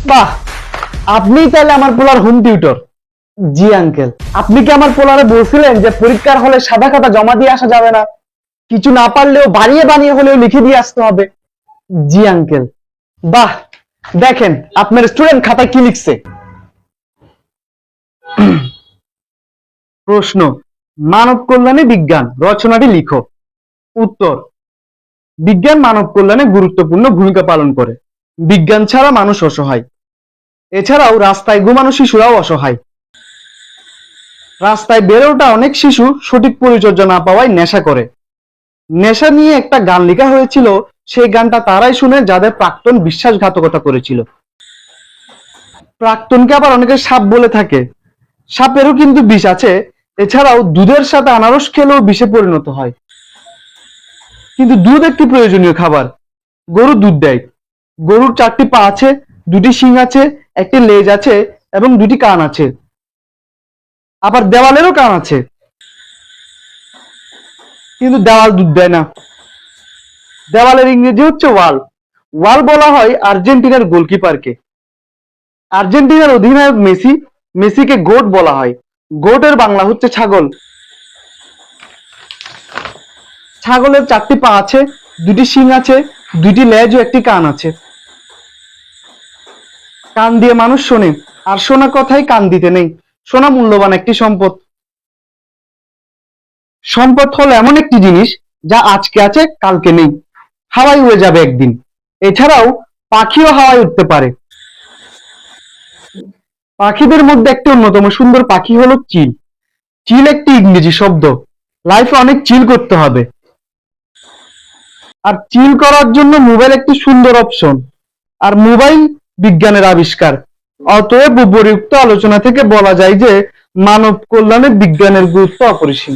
বাহ, আপনি তাহলে আমার পোলার হোম টিউটর? জি আঙ্কেল। আপনি কি আমার পোলারে বলছিলেন যে পরীক্ষার হলে সাদা খাতা জমা দিয়ে আসা যাবে না, কিছু না পারলেও বানিয়ে বানিয়ে হলেও লিখে দিয়ে আসতে হবে? জি আঙ্কেল। বাহ, দেখেন আপনার স্টুডেন্ট খাতায় কি লিখছে। প্রশ্ন: মানব কল্যাণে বিজ্ঞান রচনাটি লিখো। উত্তর: বিজ্ঞান মানব কল্যাণে গুরুত্বপূর্ণ ভূমিকা পালন করে। বিজ্ঞান ছাড়া মানুষ অসহায়। এছাড়াও রাস্তায় ঘুমানো শিশুরাও অসহায়। রাস্তায় বেড়ে ওঠা অনেক শিশু সঠিক পরিচর্যা না পাওয়ায় নেশা করে। নেশা নিয়ে একটা গান লেখা হয়েছিল, সেই গানটা তারাই শুনে যাদের প্রাক্তন বিশ্বাসঘাতকতা করেছিল। প্রাক্তনকে আবার অনেকে সাপ বলে থাকে। সাপেরও কিন্তু বিষ আছে। এছাড়াও দুধের সাথে আনারস খেলেও বিষে পরিণত হয়। কিন্তু দুধ একটি প্রয়োজনীয় খাবার। গরু দুধ দেয়। গরুর 4টি পা আছে, 2টি শিং আছে, একটি লেজ আছে এবং 2টি কান আছে। আবার দেওয়ালেরও কান আছে, কিন্তু দেওয়াল দুধ দেয় না। দেওয়ালের ইংরেজি হচ্ছে ওয়াল। ওয়াল বলা হয় আর্জেন্টিনার গোলকিপারকে। আর্জেন্টিনার অধিনায়ক মেসি, মেসিকে গোট বলা হয়। গোটের বাংলা হচ্ছে ছাগল। ছাগলের 4টি পা আছে, 2টি শিং আছে, 2টি লেজ ও একটি কান আছে। কান দিয়ে মানুষ শোনে, আর শোনা কথাই কান দিতে নেই। শোনা মূল্যবান একটি সম্পদ। সম্পদ হলো এমন একটি জিনিস যা আজকে আছে কালকে নেই, হাওয়ায় উড়ে যাবে একদিন। এছাড়াও পাখিও হাওয়ায় উঠতে পারে। পাখিদের মধ্যে একটি অন্যতম সুন্দর পাখি হলো চিল। চিল একটি ইংরেজি শব্দ। লাইফে অনেক চিল করতে হবে, আর চিল করার জন্য মোবাইল একটি সুন্দর অপশন। আর মোবাইল বিজ্ঞানের আবিষ্কার। অতএব উপরিউক্ত আলোচনা থেকে বলা যায় যে মানব কল্যাণে বিজ্ঞানের গুরুত্ব অপরিসীম।